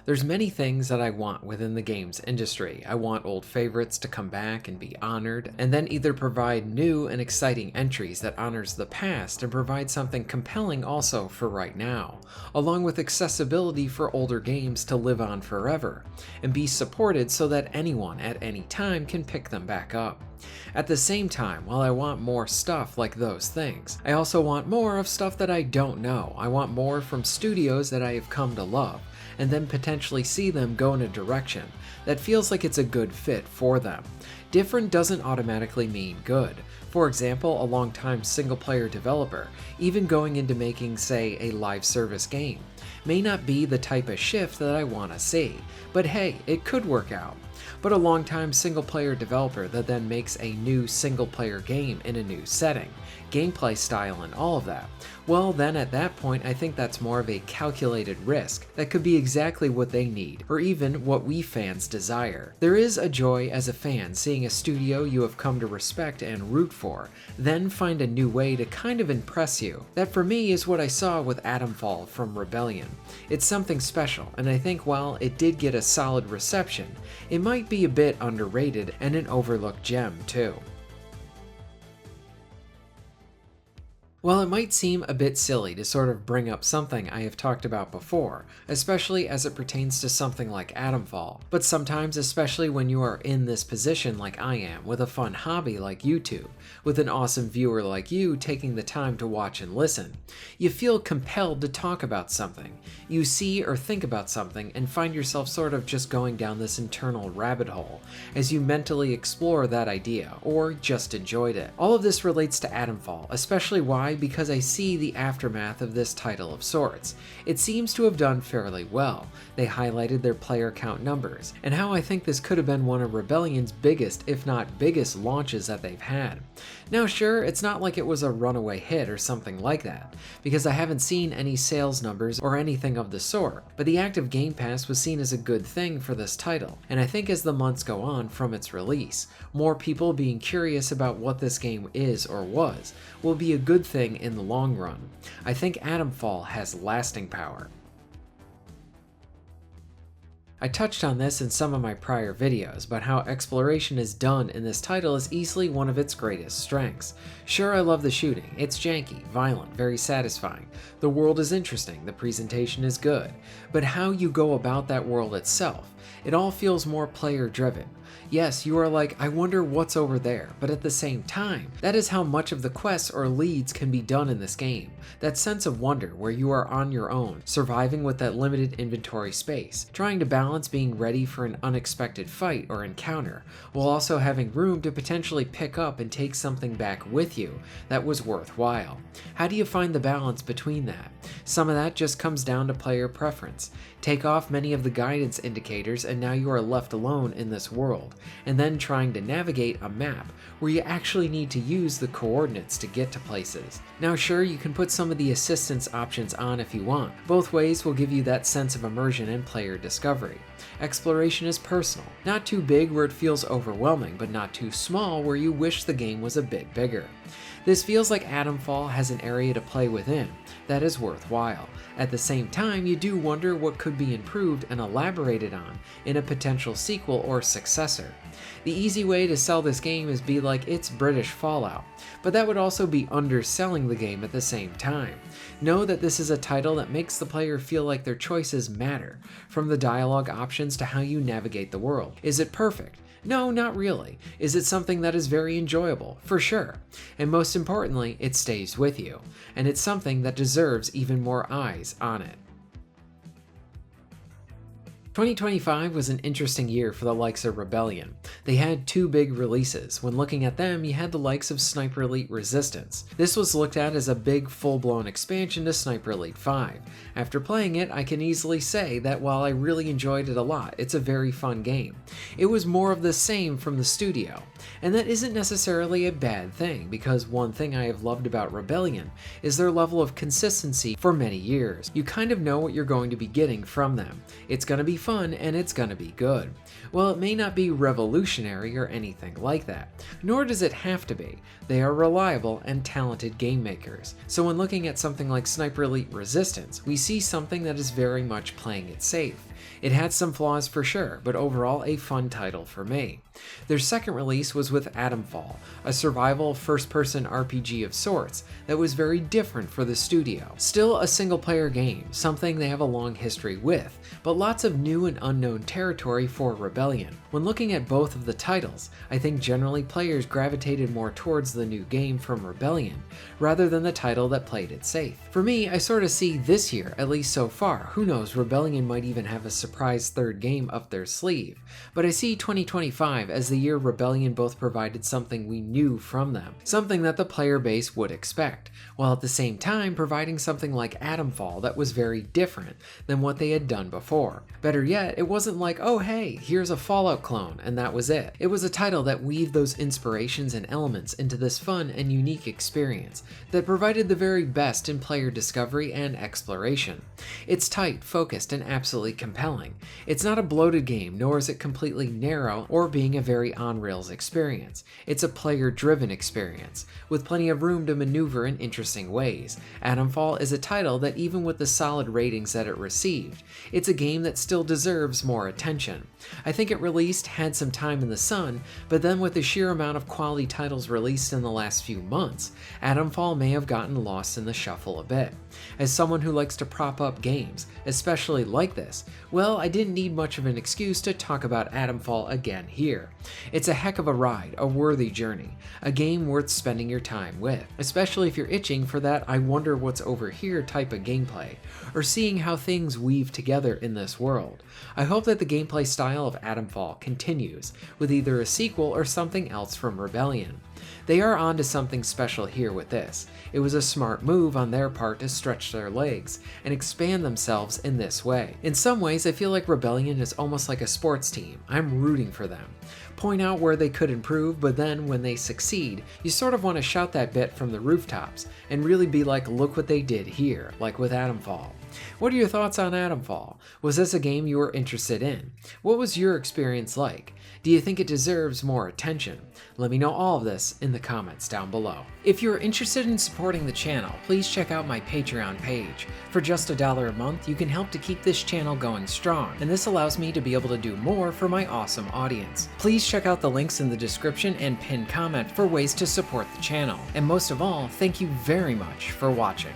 There's many things that I want within the games industry. I want old favorites to come back and be honored, and then either provide new and exciting entries that honors the past and provide something compelling also for right now, along with accessibility for older games to live on forever, and be supported so that anyone at any time can pick them back up. At the same time, while I want more stuff like those things, I also want more of stuff that I don't know. I want more from studios that I have come to love, and then potentially see them go in a direction that feels like it's a good fit for them. Different doesn't automatically mean good. For example, a long-time single-player developer, even going into making, say, a live service game, may not be the type of shift that I want to see, but hey, it could work out. But a long-time single-player developer that then makes a new single-player game in a new setting, gameplay style and all of that, well then at that point I think that's more of a calculated risk that could be exactly what they need, or even what we fans desire. There is a joy as a fan seeing a studio you have come to respect and root for, then find a new way to kind of impress you. That for me is what I saw with Atomfall from Rebellion. It's something special, and I think while it did get a solid reception, it might be a bit underrated and an overlooked gem too. While it might seem a bit silly to sort of bring up something I have talked about before, especially as it pertains to something like Atomfall, but sometimes, especially when you are in this position like I am, with a fun hobby like YouTube, with an awesome viewer like you taking the time to watch and listen, you feel compelled to talk about something. You see or think about something and find yourself sort of just going down this internal rabbit hole as you mentally explore that idea, or just enjoyed it. All of this relates to Atomfall, especially why? Because I see the aftermath of this title of sorts. It seems to have done fairly well. They highlighted their player count numbers, and how I think this could have been one of Rebellion's biggest, if not biggest, launches that they've had. Now sure, it's not like it was a runaway hit or something like that, because I haven't seen any sales numbers or anything of the sort, but the active Game Pass was seen as a good thing for this title, and I think as the months go on from its release, more people being curious about what this game is or was, will be a good thing in the long run. I think Atomfall has lasting power. I touched on this in some of my prior videos, but how exploration is done in this title is easily one of its greatest strengths. Sure, I love the shooting, it's janky, violent, very satisfying, the world is interesting, the presentation is good, but how you go about that world itself, it all feels more player driven. Yes, you are like, I wonder what's over there, but at the same time, that is how much of the quests or leads can be done in this game. That sense of wonder where you are on your own, surviving with that limited inventory space, trying to balance being ready for an unexpected fight or encounter, while also having room to potentially pick up and take something back with you that was worthwhile. How do you find the balance between that? Some of that just comes down to player preference. Take off many of the guidance indicators and now you are left alone in this world, and then trying to navigate a map where you actually need to use the coordinates to get to places. Now sure, you can put some of the assistance options on if you want. Both ways will give you that sense of immersion and player discovery. Exploration is personal, not too big where it feels overwhelming, but not too small where you wish the game was a bit bigger. This feels like Atomfall has an area to play within that is worthwhile. At the same time, you do wonder what could be improved and elaborated on in a potential sequel or successor. The easy way to sell this game is be like it's British Fallout, but that would also be underselling the game at the same time. Know that this is a title that makes the player feel like their choices matter, from the dialogue options to how you navigate the world. Is it perfect? No, not really. Is it something that is very enjoyable? For sure. And most importantly, it stays with you. And it's something that deserves even more eyes on it. 2025 was an interesting year for the likes of Rebellion. They had two big releases. When looking at them, you had the likes of Sniper Elite Resistance. This was looked at as a big full-blown expansion to Sniper Elite 5. After playing it, I can easily say that while I really enjoyed it a lot, it's a very fun game. It was more of the same from the studio. And that isn't necessarily a bad thing, because one thing I have loved about Rebellion is their level of consistency for many years. You kind of know what you're going to be getting from them. It's going to be fun and it's gonna be good. Well, it may not be revolutionary or anything like that, nor does it have to be. They are reliable and talented game makers. So when looking at something like Sniper Elite Resistance, we see something that is very much playing it safe. It had some flaws for sure, but overall a fun title for me. Their second release was with Atomfall, a survival first-person RPG of sorts that was very different for the studio. Still a single-player game, something they have a long history with, but lots of new and unknown territory for Rebellion. When looking at both of the titles, I think generally players gravitated more towards the new game from Rebellion, rather than the title that played it safe. For me, I sort of see this year, at least so far, who knows, Rebellion might even have a surprise third game up their sleeve, but I see 2025 as the year Rebellion both provided something we knew from them, something that the player base would expect, while at the same time providing something like Atomfall that was very different than what they had done before. Better yet, it wasn't like, oh hey, here's a Fallout clone, and that was it. It was a title that weaved those inspirations and elements into this fun and unique experience that provided the very best in player discovery and exploration. It's tight, focused, and absolutely compelling. It's not a bloated game, nor is it completely narrow or being a very on-rails experience. It's a player-driven experience, with plenty of room to maneuver in interesting ways. Atomfall is a title that even with the solid ratings that it received, it's a game that still deserves more attention. I think it released, had some time in the sun, but then with the sheer amount of quality titles released in the last few months, Atomfall may have gotten lost in the shuffle a bit. As someone who likes to prop up games, especially like this, well, I didn't need much of an excuse to talk about Atomfall again here. It's a heck of a ride, a worthy journey, a game worth spending your time with, especially if you're itching for that I wonder what's over here type of gameplay, or seeing how things weave together in this world. I hope that the gameplay style of Atomfall continues, with either a sequel or something else from Rebellion. They are onto something special here with this. It was a smart move on their part to stretch their legs and expand themselves in this way. In some ways, I feel like Rebellion is almost like a sports team. I'm rooting for them. Point out where they could improve, but then when they succeed, you sort of want to shout that bit from the rooftops and really be like, look what they did here, like with Atomfall. What are your thoughts on Atomfall? Was this a game you were interested in? What was your experience like? Do you think it deserves more attention? Let me know all of this in the comments down below. If you're interested in supporting the channel, please check out my Patreon page. For just $1 a month, you can help to keep this channel going strong, and this allows me to be able to do more for my awesome audience. Please check out the links in the description and pinned comment for ways to support the channel. And most of all, thank you very much for watching.